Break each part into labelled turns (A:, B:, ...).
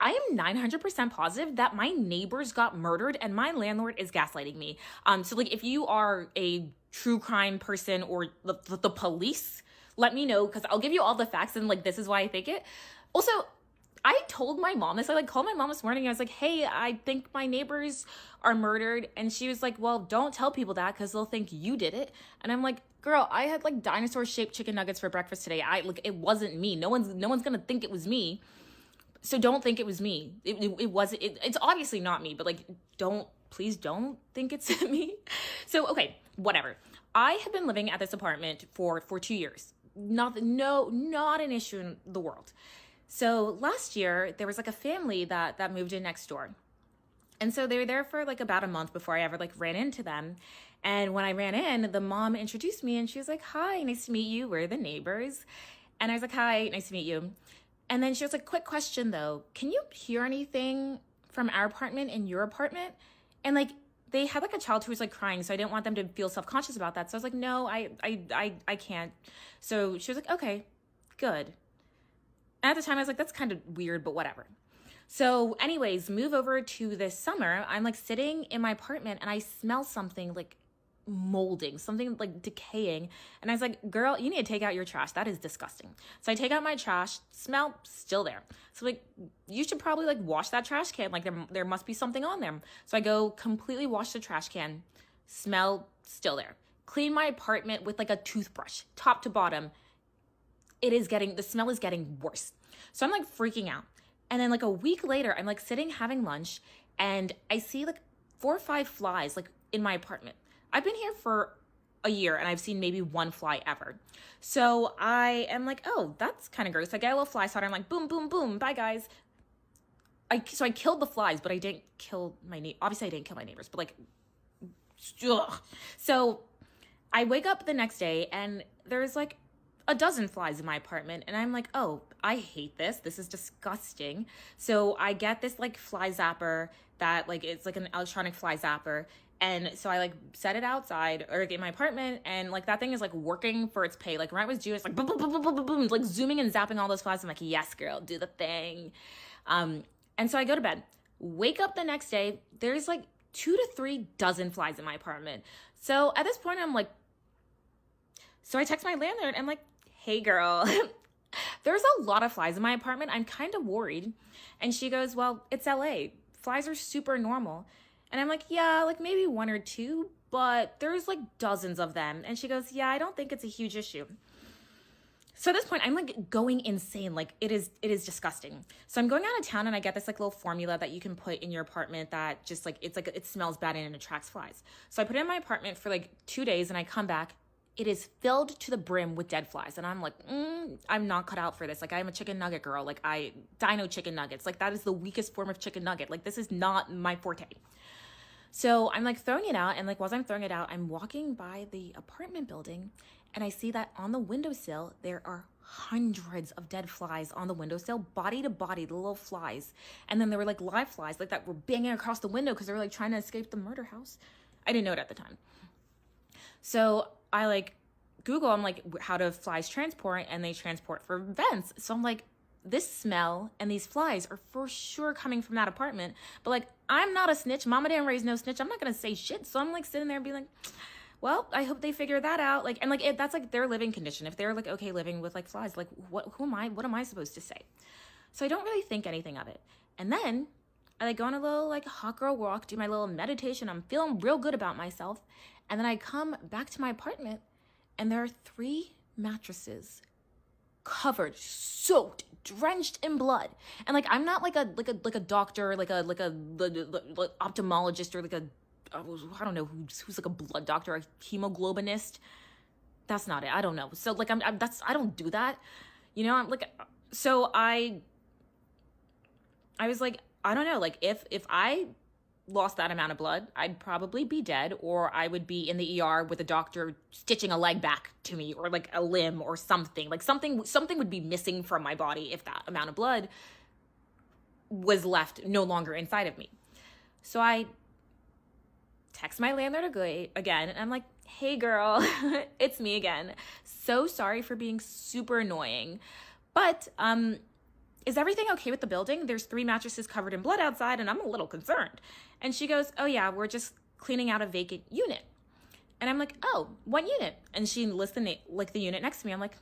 A: I am 900% positive that my neighbors got murdered and my landlord is gaslighting me. So like if you are a true crime person or the police, let me know because I'll give you all the facts and like this is why I think it. Also, I told my mom this. I like called my mom this morning. I was like, hey, I think my neighbors are murdered. And she was like, well, don't tell people that because they'll think you did it. And I'm like, girl, I had like dinosaur shaped chicken nuggets for breakfast today. It wasn't me. No one's gonna think it was me. So don't think it was me. It wasn't. It's obviously not me. But like, please don't think it's me. So okay, whatever. I have been living at this apartment for 2 years. Not an issue in the world. So last year, there was like a family that moved in next door. And so they were there for like about a month before I ever like ran into them. And when I ran in, the mom introduced me and she was like, hi, nice to meet you. We're the neighbors. And I was like, hi, nice to meet you. And then she was like, quick question though. Can you hear anything from our apartment in your apartment? And like, they had like a child who was like crying. So I didn't want them to feel self-conscious about that. So I was like, no, I can't. So she was like, okay, good. At the time, I was like, that's kind of weird, but whatever. So anyways, move over to this summer. I'm like sitting in my apartment and I smell something like molding, something like decaying. And I was like, girl, you need to take out your trash. That is disgusting. So I take out my trash, smell still there. So like, you should probably like wash that trash can. Like there must be something on there. So I go completely wash the trash can, smell still there. Clean my apartment with like a toothbrush, top to bottom. The smell is getting worse. So I'm like freaking out. And then like a week later, I'm like sitting having lunch and I see like 4 or 5 flies like in my apartment. I've been here for a year and I've seen maybe 1 fly ever. So I am like, oh, that's kind of gross. I get a little fly swatter. I'm like, boom, boom, boom. Bye guys. So I killed the flies, but I didn't kill obviously I didn't kill my neighbors, but like, ugh. So I wake up the next day and there's like a dozen flies in my apartment and I'm like, oh, I hate this. This is disgusting. So I get this like fly zapper that like, it's like an electronic fly zapper. And so I like set it outside or in my apartment and like that thing is like working for its pay. Like when I was due, it's like boom, boom, boom, boom, boom, boom, boom, like zooming and zapping all those flies. I'm like, yes, girl, do the thing. And so I go to bed, wake up the next day. There's like 2 to 3 dozen flies in my apartment. So at this point I'm like, so I text my landlord. I'm like, hey girl, there's a lot of flies in my apartment. I'm kind of worried. And she goes, well, it's LA. Flies are super normal. And I'm like, yeah, like maybe 1 or 2, but there's like dozens of them. And she goes, yeah, I don't think it's a huge issue. So at this point, I'm like going insane. Like it is disgusting. So I'm going out of town and I get this like little formula that you can put in your apartment that just like, it's like, it smells bad and it attracts flies. So I put it in my apartment for like 2 days and I come back. It is filled to the brim with dead flies. And I'm like, I'm not cut out for this. Like I'm a chicken nugget girl. Like dino chicken nuggets. Like that is the weakest form of chicken nugget. Like this is not my forte. So I'm like throwing it out. And like, while I'm throwing it out, I'm walking by the apartment building and I see that on the windowsill, there are hundreds of dead flies on the windowsill, body to body, the little flies. And then there were like live flies like that were banging across the window because they were like trying to escape the murder house. I didn't know it at the time. So I like Google, I'm like, how do flies transport? And they transport for vents. So I'm like, this smell and these flies are for sure coming from that apartment. But like, I'm not a snitch. Mama didn't raise no snitch. I'm not going to say shit. So I'm like sitting there being like, well, I hope they figure that out. Like, and like, that's like their living condition. If they're like, okay, living with like flies, like what am I supposed to say? So I don't really think anything of it. And then I like go on a little like hot girl walk, do my little meditation. I'm feeling real good about myself. And then I come back to my apartment and there are 3 mattresses covered, soaked, drenched in blood. And like, I'm not like a doctor, like a ophthalmologist or like I don't know who's like a blood doctor, a hemoglobinist. That's not it. I don't know. So like, I don't do that. You know, I'm like, so I was like, I don't know, like if I lost that amount of blood, I'd probably be dead, or I would be in the ER with a doctor stitching a leg back to me, or like a limb or something. Like something would be missing from my body if that amount of blood was left no longer inside of me. So I text my landlord again, and I'm like, hey girl, it's me again. So sorry for being super annoying. But is everything okay with the building? There's 3 mattresses covered in blood outside and I'm a little concerned. And she goes, oh yeah, we're just cleaning out a vacant unit. And I'm like, oh, what unit? And she lists the unit next to me. I'm like,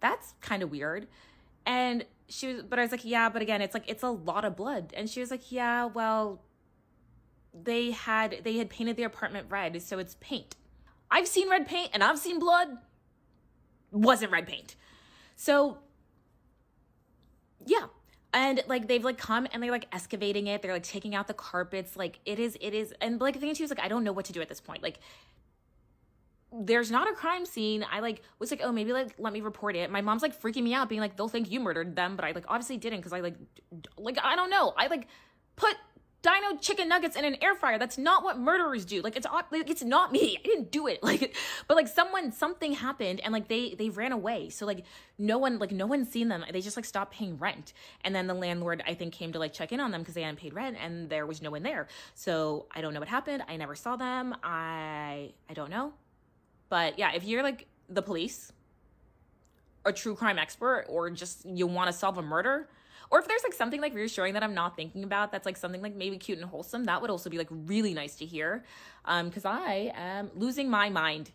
A: that's kind of weird. And but I was like, yeah, but again, it's a lot of blood. And she was like, yeah, well, they had painted the apartment red, so it's paint. I've seen red paint and I've seen blood. Wasn't red paint. So yeah. And like they've like come and they're like excavating it. They're like taking out the carpets. Like it is. And like the thing too is like I don't know what to do at this point. Like there's not a crime scene. I like was like, oh, maybe like let me report it. My mom's like freaking me out, being like, they'll think you murdered them, but I like obviously didn't because I like I don't know. I like put dino chicken nuggets in an air fryer. That's not what murderers do. Like it's not me. I didn't do it. Like, but like something happened and like they ran away. So like no one's seen them. They just like stopped paying rent. And then the landlord I think came to like check in on them because they hadn't paid rent and there was no one there. So I don't know what happened. I never saw them. I don't know. But yeah, if you're like the police, a true crime expert, or just you want to solve a murder, or if there's like something like reassuring that I'm not thinking about, that's like something like maybe cute and wholesome, that would also be like really nice to hear. Because I am losing my mind.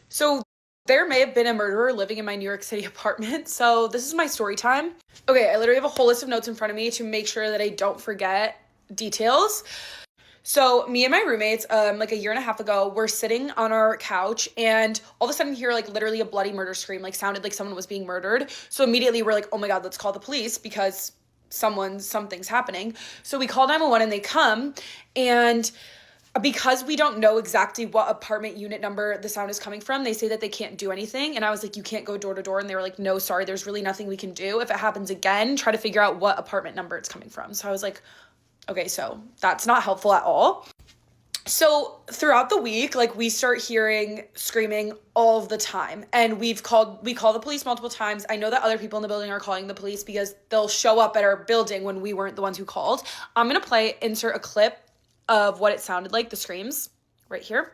B: So there may have been a murderer living in my New York City apartment. So this is my story time. Okay, I literally have a whole list of notes in front of me to make sure that I don't forget details. So me and my roommates, like a year and a half ago, were sitting on our couch and all of a sudden hear like literally a bloody murder scream, like sounded like someone was being murdered. So immediately we're like, oh my God, let's call the police because something's happening. So we call 911 and they come, and because we don't know exactly what apartment unit number the sound is coming from, they say that they can't do anything. And I was like, you can't go door to door. And they were like, no, sorry, there's really nothing we can do. If it happens again, try to figure out what apartment number it's coming from. So I was like, okay, so that's not helpful at all. So throughout the week, like we start hearing screaming all of the time, and we call the police multiple times. I know that other people in the building are calling the police because they'll show up at our building when we weren't the ones who called. I'm going to insert a clip of what it sounded like, the screams, right here.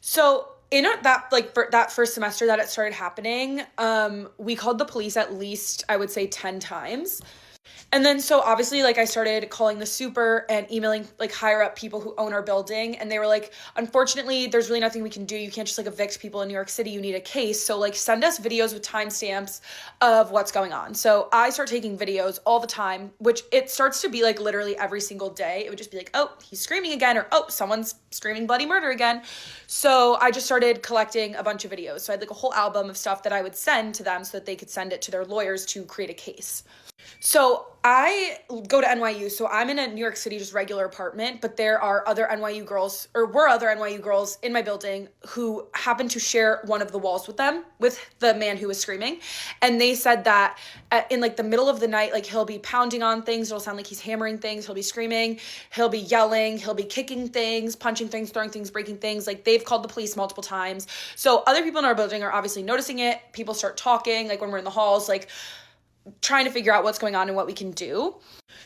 B: So in that first semester that it started happening, we called the police at least, I would say 10 times. And then so obviously like I started calling the super and emailing like higher up people who own our building, and they were like, unfortunately, there's really nothing we can do. You can't just like evict people in New York City. You need a case. So like send us videos with timestamps of what's going on. So I start taking videos all the time, which it starts to be like literally every single day. It would just be like, oh, he's screaming again, or oh, someone's screaming bloody murder again. So I just started collecting a bunch of videos. So I had like a whole album of stuff that I would send to them so that they could send it to their lawyers to create a case. So I go to NYU, so I'm in a New York City, just regular apartment, but there are other NYU girls, or were other NYU girls in my building who happened to share one of the walls with them, with the man who was screaming. And they said that in like the middle of the night, like he'll be pounding on things. It'll sound like he's hammering things. He'll be screaming. He'll be yelling. He'll be kicking things, punching things, throwing things, breaking things. Like they've called the police multiple times. So other people in our building are obviously noticing it. People start talking, like when we're in the halls, like trying to figure out what's going on and what we can do.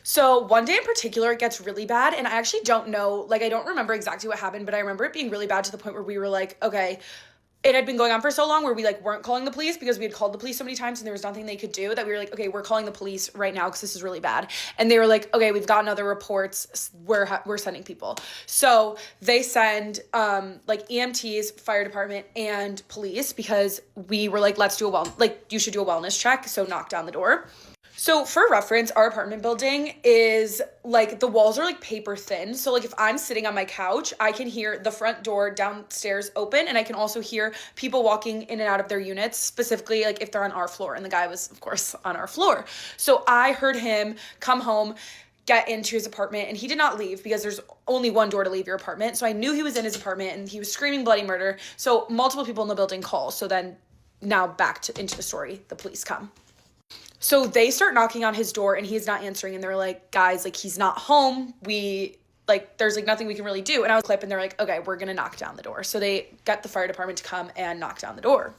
B: So one day in particular, it gets really bad. And I actually don't know, like, I don't remember exactly what happened, but I remember it being really bad to the point where we were like, okay, it had been going on for so long where we like weren't calling the police because we had called the police so many times and there was nothing they could do, that we were like, okay, we're calling the police right now because this is really bad. And they were like, okay, we've gotten other reports. We're sending people. So they send like EMTs, fire department, and police, because we were like, let's do you should do a wellness check. So knock down the door. So for reference, our apartment building is like, the walls are like paper thin. So like if I'm sitting on my couch, I can hear the front door downstairs open, and I can also hear people walking in and out of their units, specifically like if they're on our floor. And the guy was, of course, on our floor. So I heard him come home, get into his apartment, and he did not leave because there's only one door to leave your apartment. So I knew he was in his apartment and he was screaming bloody murder. So multiple people in the building call. So then now into the story, the police come. So they start knocking on his door and he's not answering. And they're like, guys, like he's not home. There's like nothing we can really do. And I was and they're like, okay, we're going to knock down the door. So they got the fire department to come and knock down the door.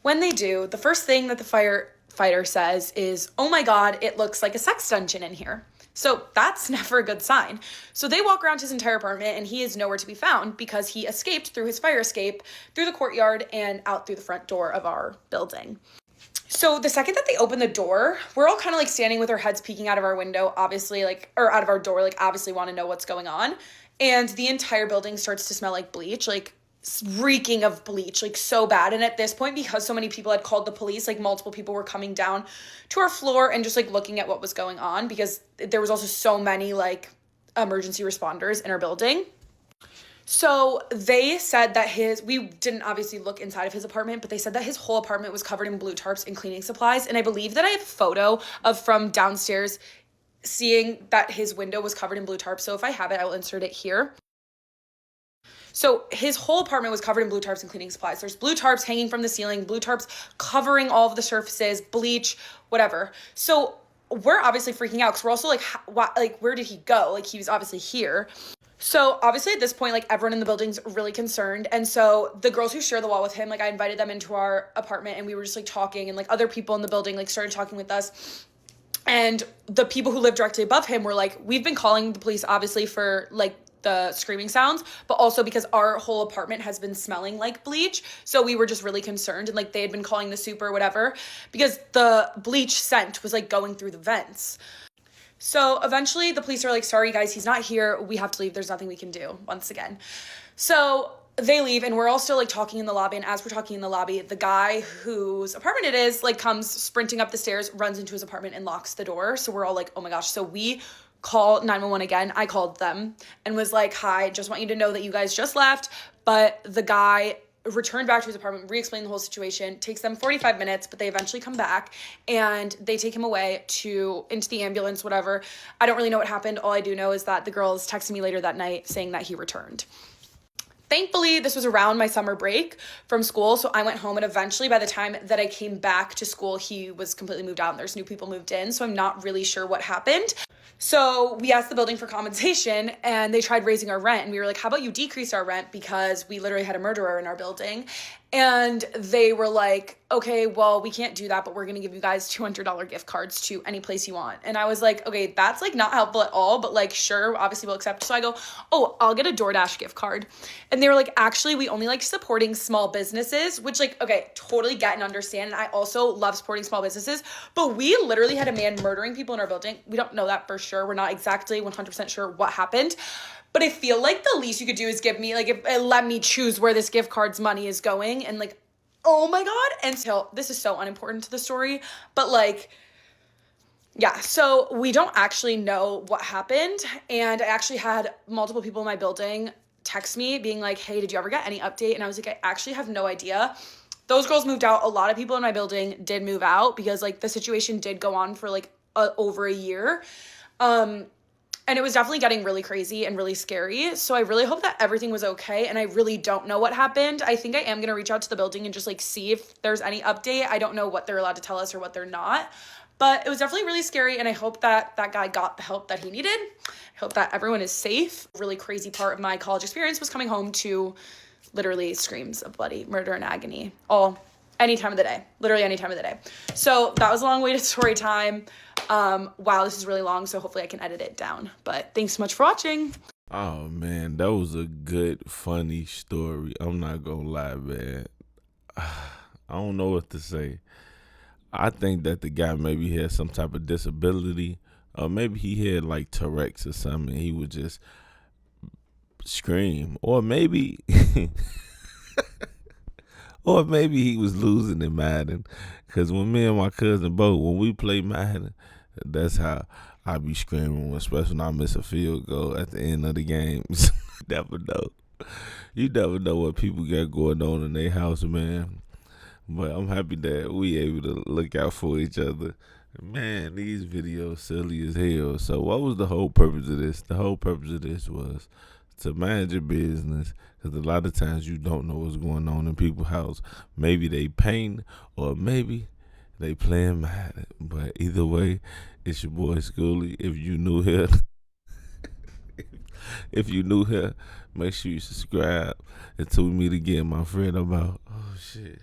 B: When they do, the first thing that the firefighter says is, oh my God, it looks like a sex dungeon in here. So that's never a good sign. So they walk around his entire apartment and he is nowhere to be found because he escaped through his fire escape, through the courtyard, and out through the front door of our building. So the second that they open the door, we're all kind of like standing with our heads peeking out of our window, obviously, like, or out of our door, like, obviously want to know what's going on. And the entire building starts to smell like bleach, like, reeking of bleach, like, so bad. And at this point, because so many people had called the police, like, multiple people were coming down to our floor and just like looking at what was going on, because there was also so many like emergency responders in our building. So they said that we didn't obviously look inside of his apartment, but they said that his whole apartment was covered in blue tarps and cleaning supplies. And I believe that I have a photo of from downstairs seeing that his window was covered in blue tarps. So if I have it, I will insert it here. So his whole apartment was covered in blue tarps and cleaning supplies. There's blue tarps hanging from the ceiling, blue tarps covering all of the surfaces, bleach, whatever. So we're obviously freaking out because we're also like, where did he go? Like, he was obviously here. So obviously at this point, like, everyone in the building's really concerned. And so the girls who share the wall with him, like, I invited them into our apartment and we were just like talking, and like other people in the building like started talking with us. And the people who live directly above him were like, we've been calling the police obviously for like the screaming sounds, but also because our whole apartment has been smelling like bleach. So we were just really concerned, and like they had been calling the super or whatever because the bleach scent was like going through the vents. So eventually the police are like, sorry guys, he's not here. We have to leave. There's nothing we can do once again. So they leave and we're all still like talking in the lobby. And as we're talking in the lobby, the guy whose apartment it is like comes sprinting up the stairs, runs into his apartment and locks the door. So we're all like, oh my gosh. So we call 911 again. I called them and was like, hi, just want you to know that you guys just left. But the guy returned back to his apartment, re-explained the whole situation. Takes them 45 minutes, but they eventually come back and they take him away into the ambulance, whatever. I don't really know what happened. All I do know is that the girls texted me later that night saying that he returned. Thankfully, this was around my summer break from school, so I went home, and eventually by the time that I came back to school, he was completely moved out and there's new people moved in, so I'm not really sure what happened. So we asked the building for compensation and they tried raising our rent, and we were like, how about you decrease our rent because we literally had a murderer in our building? And they were like, okay, well, we can't do that, but we're going to give you guys $200 gift cards to any place you want. And I was like, okay, that's like not helpful at all, but like, sure, obviously we'll accept. So I go, oh, I'll get a DoorDash gift card. And they were like, actually, we only like supporting small businesses, which like, okay, totally get and understand. And I also love supporting small businesses, but we literally had a man murdering people in our building. We don't know that for sure. We're not exactly 100% sure what happened. But I feel like the least you could do is give me, like, let me choose where this gift card's money is going. And like, oh my God. And so this is so unimportant to the story, but like, yeah, so we don't actually know what happened. And I actually had multiple people in my building text me being like, hey, did you ever get any update? And I was like, I actually have no idea. Those girls moved out. A lot of people in my building did move out because like the situation did go on for like over a year. And it was definitely getting really crazy and really scary. So I really hope that everything was okay. And I really don't know what happened. I think I am going to reach out to the building and just like see if there's any update. I don't know what they're allowed to tell us or what they're not. But it was definitely really scary. And I hope that that guy got the help that he needed. I hope that everyone is safe. A really crazy part of my college experience was coming home to literally screams of bloody murder and agony. Any time of the day. Literally any time of the day. So that was a long-waited story time. Wow, this is really long, so hopefully I can edit it down. But thanks so much for watching.
C: Oh man, that was a good, funny story. I'm not gonna lie, man. I don't know what to say. I think that the guy maybe had some type of disability, or maybe he had like Tourette's or something. He would just scream, or maybe, or maybe he was losing in Madden. Cause when me and my cousin both, when we play Madden, that's how I be screaming, especially when I miss a field goal at the end of the game. You never know. You never know what people got going on in their house, man. But I'm happy that we able to look out for each other. Man, these videos silly as hell. So what was the whole purpose of this? The whole purpose of this was to manage your business, because a lot of times you don't know what's going on in people's house. Maybe they painting, or maybe they playing Madden. But either way, it's your boy Schoolie. If you new here, make sure you subscribe. Until we meet again, my friend. I'm out. Oh shit.